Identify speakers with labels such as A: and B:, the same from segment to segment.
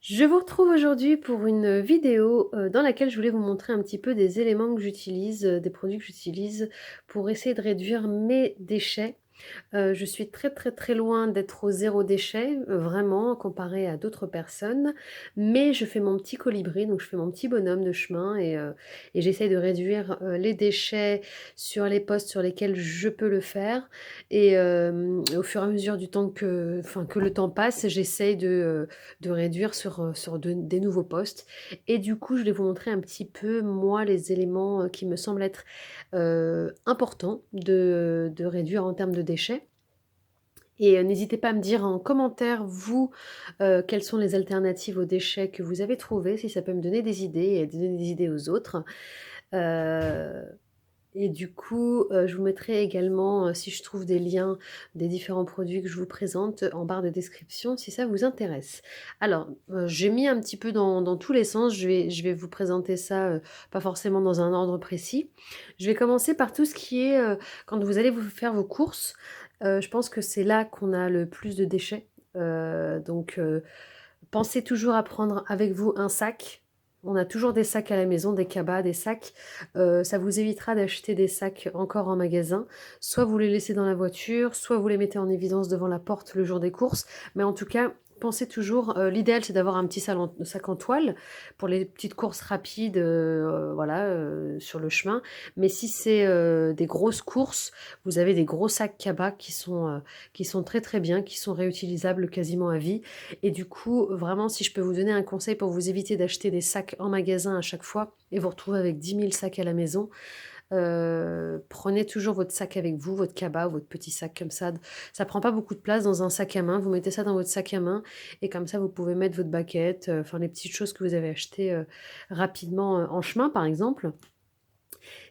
A: Je vous retrouve aujourd'hui pour une vidéo, dans laquelle je voulais vous montrer un petit peu des éléments que j'utilise, des produits que j'utilise pour essayer de réduire mes déchets. Je suis très, très, très loin d'être au zéro déchet, vraiment comparé à d'autres personnes, mais je fais mon petit colibri, donc je fais mon petit bonhomme de chemin et j'essaye de réduire, les déchets sur les postes sur lesquels je peux le faire et au fur et à mesure du temps que le temps passe, j'essaye de réduire sur des nouveaux postes et du coup, je vais vous montrer un petit peu, moi, les éléments, qui me semblent être, importants de réduire en termes de déchets. Et n'hésitez pas à me dire en commentaire, vous, quelles sont les alternatives aux déchets que vous avez trouvées, si ça peut me donner des idées et donner des idées aux autres. Heu et du coup, je vous mettrai également, si je trouve des liens des différents produits que je vous présente, en barre de description si ça vous intéresse. Alors, j'ai mis un petit peu dans tous les sens, je vais vous présenter ça, pas forcément dans un ordre précis. Je vais commencer par tout ce qui est, quand vous allez vous faire vos courses, je pense que c'est là qu'on a le plus de déchets, donc pensez toujours à prendre avec vous un sac. On a toujours des sacs à la maison, des cabas, des sacs. Ça vous évitera d'acheter des sacs encore en magasin. Soit vous les laissez dans la voiture, soit vous les mettez en évidence devant la porte le jour des courses. Mais en tout cas, pensez toujours, l'idéal c'est d'avoir un petit sac en toile pour les petites courses rapides, voilà, sur le chemin. Mais si c'est des grosses courses, vous avez des gros sacs cabas qui sont très très bien, qui sont réutilisables quasiment à vie. Et du coup, vraiment, si je peux vous donner un conseil pour vous éviter d'acheter des sacs en magasin à chaque fois et vous retrouver avec 10 000 sacs à la maison, prenez toujours votre sac avec vous, votre cabas ou votre petit sac comme ça. Ça prend pas beaucoup de place dans un sac à main. Vous mettez ça dans votre sac à main et comme ça, vous pouvez mettre votre baguette, enfin les petites choses que vous avez achetées rapidement en chemin, par exemple.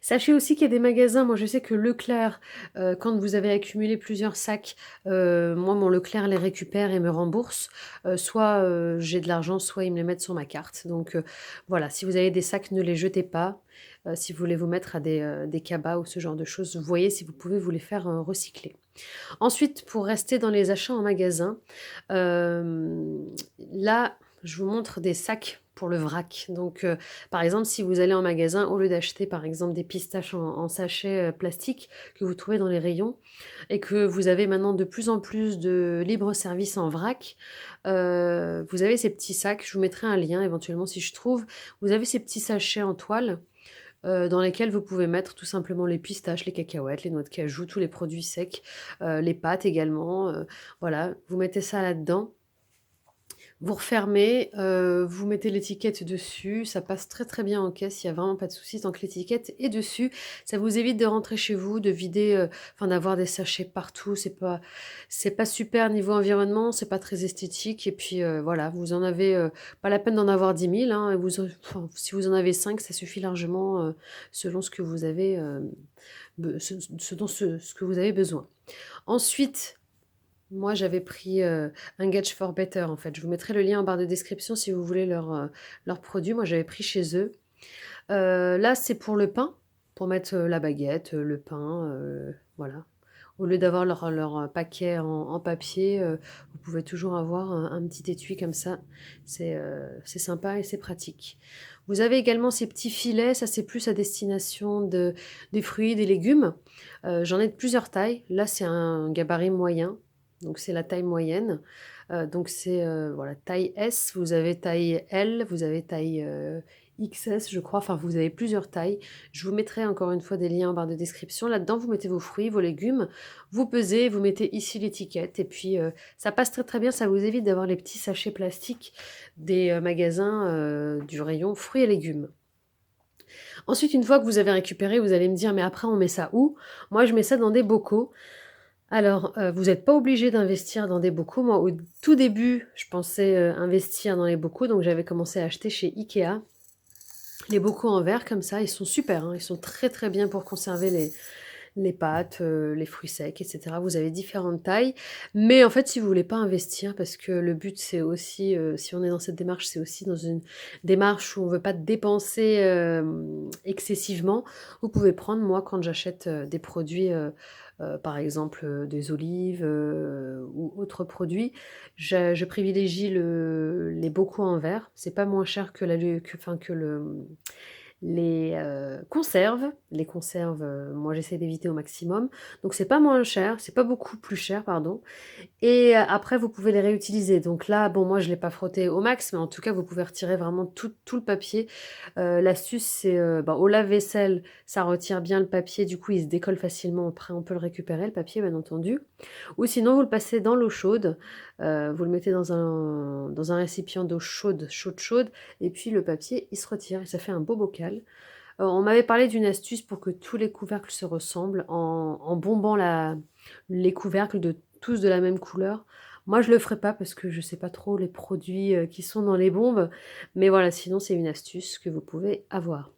A: Sachez aussi qu'il y a des magasins, moi je sais que Leclerc, quand vous avez accumulé plusieurs sacs, moi mon Leclerc les récupère et me rembourse. Soit, j'ai de l'argent, soit ils me les mettent sur ma carte. Donc, voilà, si vous avez des sacs, ne les jetez pas. Si vous voulez vous mettre à des cabas ou ce genre de choses, voyez si vous pouvez vous les faire, recycler. Ensuite, pour rester dans les achats en magasin, hem, là, je vous montre des sacs pour le vrac. Donc, par exemple, si vous allez en magasin, au lieu d'acheter, par exemple, des pistaches en sachet, plastique que vous trouvez dans les rayons et que vous avez maintenant de plus en plus de libre service en vrac, vous avez ces petits sacs. Je vous mettrai un lien éventuellement si je trouve. Vous avez ces petits sachets en toile dans lesquels vous pouvez mettre tout simplement les pistaches, les cacahuètes, les noix de cajou, tous les produits secs, les pâtes également, voilà. Vous mettez ça là-dedans, vous refermez, vous mettez l'étiquette dessus, ça passe très, très bien en caisse, il y a vraiment pas de souci tant que l'étiquette est dessus. Ça vous évite de rentrer chez vous, de vider, enfin d'avoir des sachets partout, c'est pas super niveau environnement, c'est pas très esthétique et puis, voilà, vous en avez, pas la peine d'en avoir 10 000, hein, et enfin, si vous en avez 5, ça suffit largement, selon ce que vous avez, ce que vous avez besoin. Ensuite, moi, j'avais pris, un Engage for Better, en fait. Je vous mettrai le lien en barre de description si vous voulez leurs produits. Moi, j'avais pris chez eux. Là, c'est pour le pain, pour mettre, la baguette, le pain, voilà. Au lieu d'avoir leur paquet en papier, vous pouvez toujours avoir un petit étui comme ça. C'est sympa et c'est pratique. Vous avez également ces petits filets, ça, c'est plus à destination des fruits, des légumes. J'en ai de plusieurs tailles. Là, c'est un gabarit moyen, donc c'est la taille moyenne. Donc c'est, voilà, taille S, vous avez taille L, vous avez taille, XS, je crois. Enfin, vous avez plusieurs tailles. Je vous mettrai encore une fois des liens en barre de description. Là-dedans, vous mettez vos fruits, vos légumes, vous pesez, vous mettez ici l'étiquette et puis, ça passe très, très bien. Ça vous évite d'avoir les petits sachets plastiques des, magasins, du rayon fruits et légumes. Ensuite, une fois que vous avez récupéré, vous allez me dire: «Mais après on met ça où?» Moi, je mets ça dans des bocaux. Alors, vous n'êtes pas obligé d'investir dans des bocaux. Moi, au tout début, je pensais, investir dans les bocaux, donc j'avais commencé à acheter chez IKEA. Les bocaux en verre comme ça, ils sont super, hein, ils sont très, très bien pour conserver les pâtes, les fruits secs et cetera. Vous avez différentes tailles, mais en fait, si vous voulez pas investir parce que le but, c'est aussi, si on est dans cette démarche, c'est aussi dans une démarche où on veut pas dépenser, excessivement, vous pouvez prendre moi, quand j'achète, des produits, par exemple, des olives, ou autres produits. Je privilégie les bocaux en verre. C'est pas moins cher que la lu que enfin que les, conserves. Les conserves, moi j'essaie d'éviter au maximum. Donc c'est pas moins cher, c'est pas beaucoup plus cher, pardon. Et après vous pouvez les réutiliser. Donc là, bon moi je l'ai pas frotté au max, mais en tout cas vous pouvez retirer vraiment tout le papier. L'astuce c'est, bah, au lave-vaisselle, ça retire bien le papier, du coup il se décolle facilement. Après on peut le récupérer le papier bien entendu. Ou sinon vous le passez dans l'eau chaude, vous le mettez dans un récipient d'eau chaude, chaude, chaude et puis le papier il se retire et ça fait un beau bocal. On m'avait parlé d'une astuce pour que tous les couvercles se ressemblent en bombant les couvercles de tous de la même couleur. Moi, je le ferai pas parce que je sais pas trop les produits, qui sont dans les bombes, mais voilà, sinon c'est une astuce que vous pouvez avoir.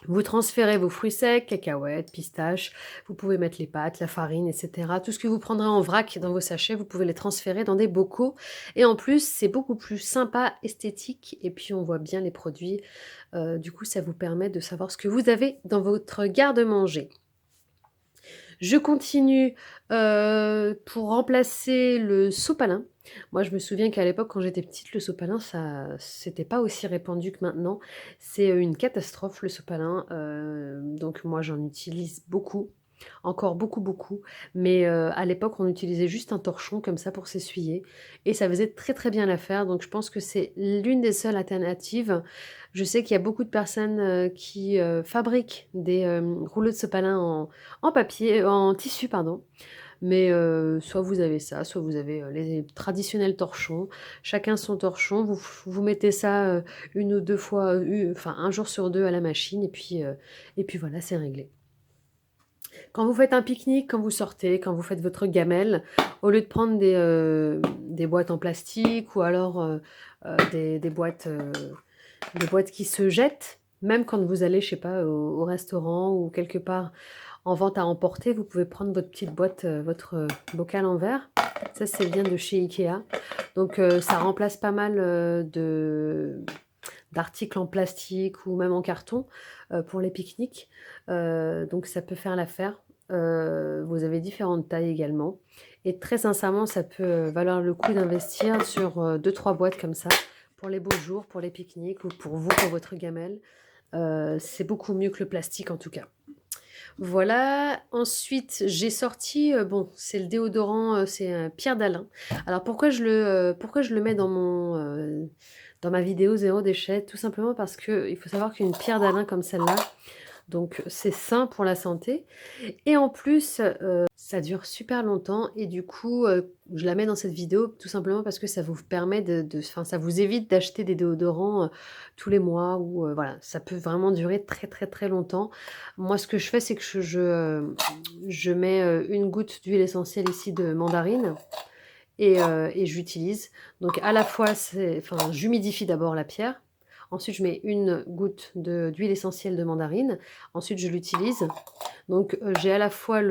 A: Vous transférez vos fruits secs, cacahuètes, pistaches, vous pouvez mettre les pâtes, la farine, et cetera. Tout ce que vous prendrez en vrac dans vos sachets, vous pouvez les transférer dans des bocaux et en plus, c'est beaucoup plus sympa, esthétique et puis on voit bien les produits. Du coup, ça vous permet de savoir ce que vous avez dans votre garde-manger. Je continue, pour remplacer le sopalin. Moi, je me souviens qu'à l'époque, quand j'étais petite, le sopalin, ça c'était pas aussi répandu que maintenant. C'est, une catastrophe le sopalin, donc moi, j'en utilise beaucoup, encore beaucoup, beaucoup, mais à l'époque, on utilisait juste un torchon comme ça pour s'essuyer et ça faisait très, très bien l'affaire, donc je pense que c'est l'une des seules alternatives. Je sais qu'il y a beaucoup de personnes, qui, fabriquent des, rouleaux de sopalin en papier, en tissu pardon, mais soit vous avez ça, soit vous avez, les traditionnels torchons. Chacun son torchon, vous mettez ça, 1 ou 2 fois, enfin 1 jour sur 2 à la machine et puis voilà, c'est réglé. Quand vous faites un pique-nique, quand vous sortez, quand vous faites votre gamelle, au lieu de prendre des boîtes en plastique ou alors, des boîtes qui se jettent, même quand vous allez, je sais pas, au restaurant ou quelque part en vente à emporter, vous pouvez prendre votre petite boîte, votre, bocal en verre. Ça, c'est vient de chez IKEA. Donc ça remplace pas mal, de d'articles en plastique ou même en carton, pour les pique-niques. Donc ça peut faire l'affaire. Vous avez différentes tailles également et très sincèrement, ça peut, valoir le coup d'investir sur, 2-3 boîtes comme ça pour les beaux jours, pour les pique-niques ou pour vous, pour votre gamelle. C'est beaucoup mieux que le plastique en tout cas. Voilà, ensuite j'ai sorti, bon, c'est le déodorant, c'est un Pierre d'Alain. Alors pourquoi je le mets dans ma vidéo zéro déchet? Tout simplement parce qu'il faut savoir qu'une Pierre d'Alain comme celle-là, donc c'est sain pour la santé et en plus, ça dure super longtemps et du coup, je la mets dans cette vidéo tout simplement parce que ça vous permet enfin, ça vous évite d'acheter des déodorants, tous les mois ou voilà, ça peut vraiment durer très, très, très longtemps. Moi, ce que je fais, c'est que je mets, 1 goutte d'huile essentielle ici de mandarine et j'utilise. Donc à la fois, enfin, j'humidifie d'abord la pierre. Ensuite, je mets 1 goutte d'huile essentielle de mandarine. Ensuite, je l'utilise. Donc, j'ai à la fois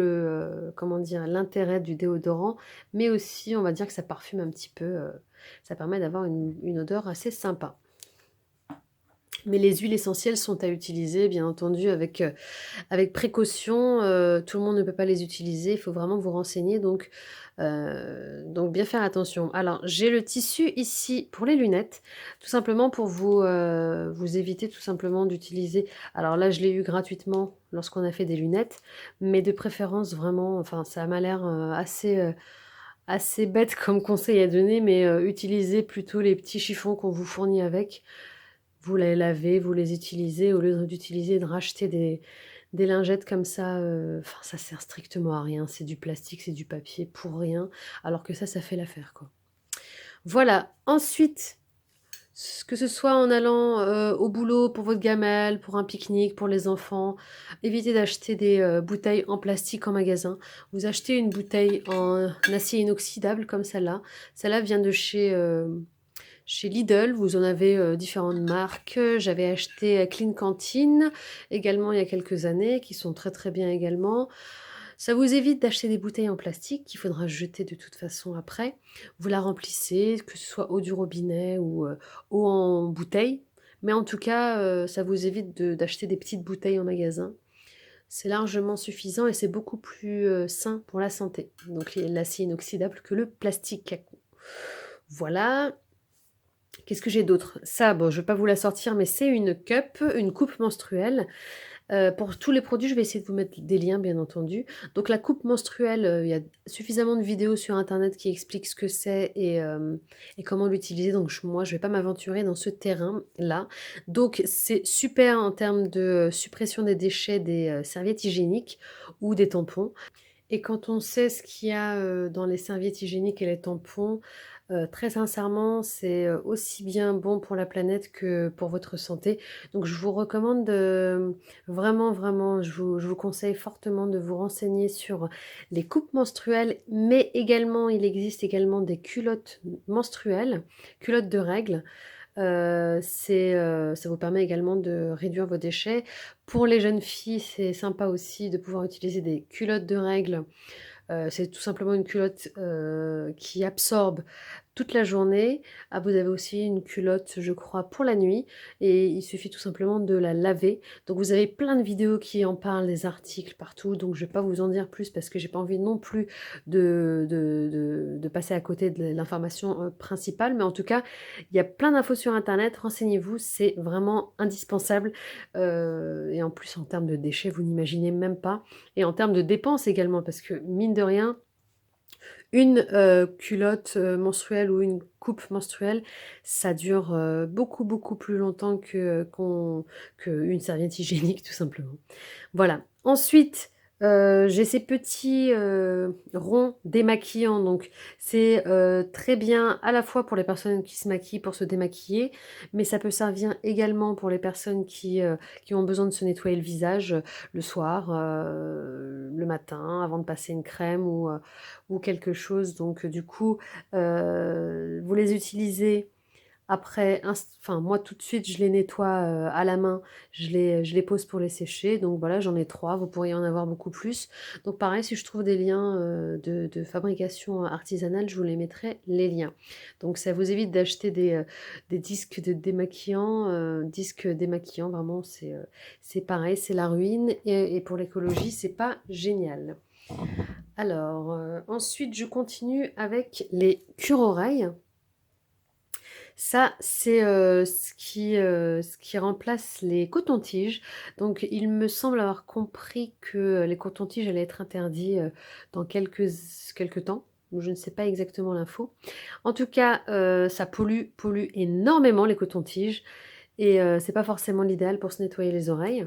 A: comment dire? L'intérêt du déodorant, mais aussi, on va dire que ça parfume un petit peu, ça permet d'avoir une odeur assez sympa. Mais les huiles essentielles sont à utiliser, bien entendu, avec précaution. Tout le monde ne peut pas les utiliser, il faut vraiment vous renseigner, donc bien faire attention. Alors, j'ai le tissu ici pour les lunettes, tout simplement pour vous éviter tout simplement d'utiliser alors là, je l'ai eu gratuitement lorsqu'on a fait des lunettes, mais de préférence vraiment enfin, ça m'a l'air, assez bête comme conseil à donner, mais utilisez plutôt les petits chiffons qu'on vous fournit avec. Vous les lavez, vous les utilisez au lieu d'utiliser et de racheter des lingettes comme ça, enfin ça sert strictement à rien. C'est du plastique, c'est du papier pour rien, alors que ça fait l'affaire, quoi. Voilà, ensuite, que ce soit en allant, au boulot, pour votre gamelle, pour un pique-nique, pour les enfants, évitez d'acheter des, bouteilles en plastique en magasin. Vous achetez une bouteille en acier inoxydable comme celle-là. Celle-là vient de chez Lidl, vous en avez, différentes marques. J'avais acheté, Clean Cantine également il y a quelques années, qui sont très, très bien également. Ça vous évite d'acheter des bouteilles en plastique qu'il faudra jeter de toute façon après. Vous la remplissez, que ce soit eau du robinet ou, eau en bouteille. Mais en tout cas, ça vous évite d'acheter des petites bouteilles en magasin. C'est largement suffisant et c'est beaucoup plus sain pour la santé. Donc l'acier inoxydable que le plastique. Voilà. Qu'est-ce que j'ai d'autre? Ça, bon, je ne vais pas vous la sortir, mais c'est une cup, une coupe menstruelle. Pour tous les produits, je vais essayer de vous mettre des liens, bien entendu. Donc la coupe menstruelle, il y a suffisamment de vidéos sur internet qui expliquent ce que c'est et comment l'utiliser. Donc moi, je ne vais pas m'aventurer dans ce terrain-là. Donc c'est super en termes de suppression des déchets des serviettes hygiéniques ou des tampons. Et quand on sait ce qu'il y a, dans les serviettes hygiéniques et les tampons, très sincèrement, c'est, aussi bien bon pour la planète que pour votre santé. Donc je vous recommande de vraiment, vraiment, je vous conseille fortement de vous renseigner sur les coupes menstruelles, mais également, il existe également des culottes menstruelles, culottes de règles. Ça vous permet également de réduire vos déchets. Pour les jeunes filles, c'est sympa aussi de pouvoir utiliser des culottes de règles. C'est tout simplement une culotte, qui absorbe toute la journée. Ah, vous avez aussi une culotte, je crois, pour la nuit et il suffit tout simplement de la laver. Donc vous avez plein de vidéos qui en parlent, des articles partout, donc je vais pas vous en dire plus parce que j'ai pas envie non plus de passer à côté de l'information, principale. Mais en tout cas, il y a plein d'infos sur internet, renseignez-vous, c'est vraiment indispensable, et en plus en termes de déchets, vous n'imaginez même pas et en termes de dépenses également parce que mine de rien, une, culotte, menstruelle ou une coupe menstruelle, ça dure, beaucoup, beaucoup plus longtemps qu'une serviette hygiénique tout simplement. Voilà. Ensuite, j'ai ces petits, ronds démaquillants, donc c'est, très bien à la fois pour les personnes qui se maquillent pour se démaquiller, mais ça peut servir également pour les personnes qui ont besoin de se nettoyer le visage, le soir, le matin, avant de passer une crème ou quelque chose. Donc du coup, vous les utilisez après, enfin moi tout de suite je les nettoie à la main, je les pose pour les sécher. Donc voilà, j'en ai 3, vous pourriez en avoir beaucoup plus. Donc pareil, si je trouve des liens de fabrication artisanale, je vous les mettrai les liens. Donc ça vous évite d'acheter des disques de démaquillants, disques démaquillants, vraiment c'est pareil, c'est la ruine et pour l'écologie, c'est pas génial. Alors, ensuite je continue avec les cure-oreilles. Ça, c'est, ce qui remplace les cotons-tiges. Donc il me semble avoir compris que les cotons-tiges allaient être interdits, dans quelques temps. Je ne sais pas exactement l'info. En tout cas, ça pollue énormément les cotons-tiges et c'est pas forcément l'idéal pour se nettoyer les oreilles.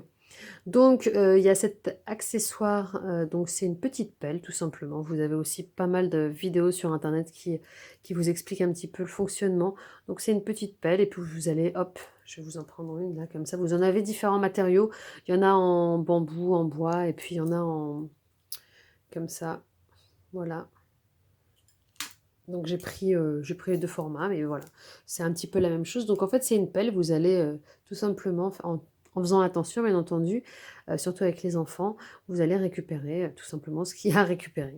A: Donc, il y a cet accessoire, donc c'est une petite pelle tout simplement. Vous avez aussi pas mal de vidéos sur internet qui vous expliquent un petit peu le fonctionnement. Donc c'est une petite pelle et puis vous allez hop, je vais vous en prendre une là comme ça. Vous en avez différents matériaux. Il y en a en bambou, en bois et puis il y en a en comme ça, voilà. Donc j'ai pris les 2 formats, mais voilà, c'est un petit peu la même chose. Donc en fait, c'est une pelle, vous allez, tout simplement en faisant attention bien entendu, surtout avec les enfants, vous allez récupérer, tout simplement ce qu'il y a à récupérer.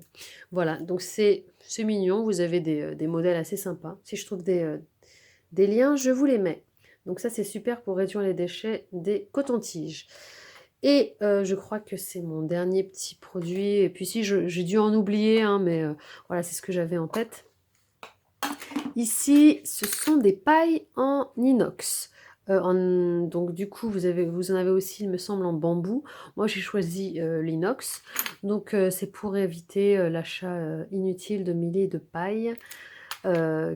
A: Voilà, donc c'est mignon, vous avez des modèles assez sympas. Si je trouve des liens, je vous les mets. Donc ça, c'est super pour réduire les déchets des cotons-tiges. Et je crois que c'est mon dernier petit produit et puis si j'ai dû en oublier, hein, mais voilà, c'est ce que j'avais en tête. Ici, ce sont des pailles en inox. Donc du coup, vous en avez aussi, il me semble, en bambou. Moi, j'ai choisi l'inox. Donc c'est pour éviter l'achat inutile de milliers de pailles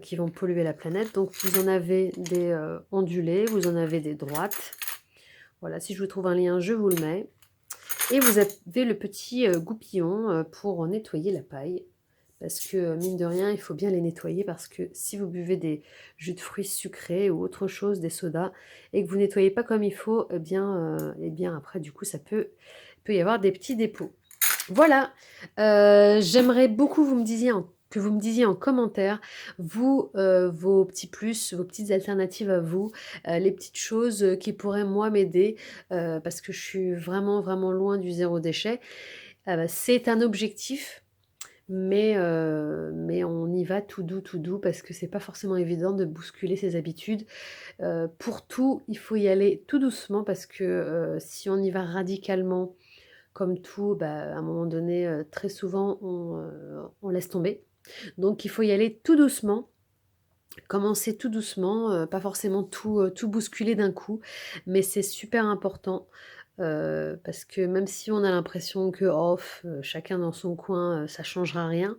A: qui vont polluer la planète. Donc vous en avez des ondulées, vous en avez des droites. Voilà, si je vous trouve un lien, je vous le mets. Et vous avez le petit goupillon pour nettoyer la paille. Parce que, mine de rien, il faut bien les nettoyer parce que si vous buvez des jus de fruits sucrés ou autre chose, des sodas, et que vous nettoyez pas comme il faut, eh bien après, du coup, il peut y avoir des petits dépôts. Voilà, j'aimerais beaucoup que vous me disiez en commentaire, vous, vos petits plus, vos petites alternatives à vous, les petites choses qui pourraient, moi, m'aider, parce que je suis vraiment, vraiment loin du zéro déchet. C'est un objectif, mais on y va tout doux parce que c'est pas forcément évident de bousculer ses habitudes. Pour tout, il faut y aller tout doucement parce que, si on y va radicalement, comme tout, à un moment donné, très souvent, on laisse tomber. Donc il faut y aller tout doucement, commencer tout doucement, pas forcément tout bousculer d'un coup, mais c'est super important, parce que même si on a l'impression que, oh, chacun dans son coin, ça changera rien.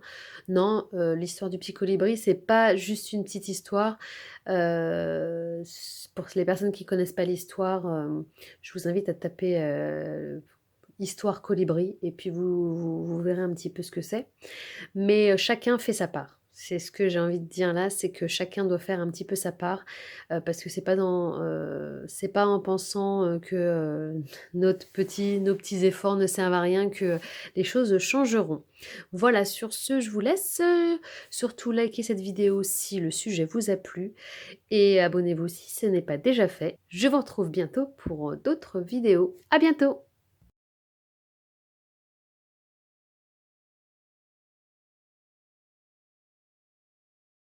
A: Non, l'histoire du petit colibri, c'est pas juste une petite histoire. Pour les personnes qui connaissent pas l'histoire, je vous invite à taper, histoire colibri et puis vous verrez un petit peu ce que c'est. Mais chacun fait sa part. C'est ce que j'ai envie de dire là, c'est que chacun doit faire un petit peu sa part, parce que c'est pas en pensant, que, nos petits efforts ne servent à rien que les choses changeront. Voilà, sur ce, je vous laisse, surtout likez cette vidéo si le sujet vous a plu et abonnez-vous si ce n'est pas déjà fait. Je vous retrouve bientôt pour, d'autres vidéos. À bientôt!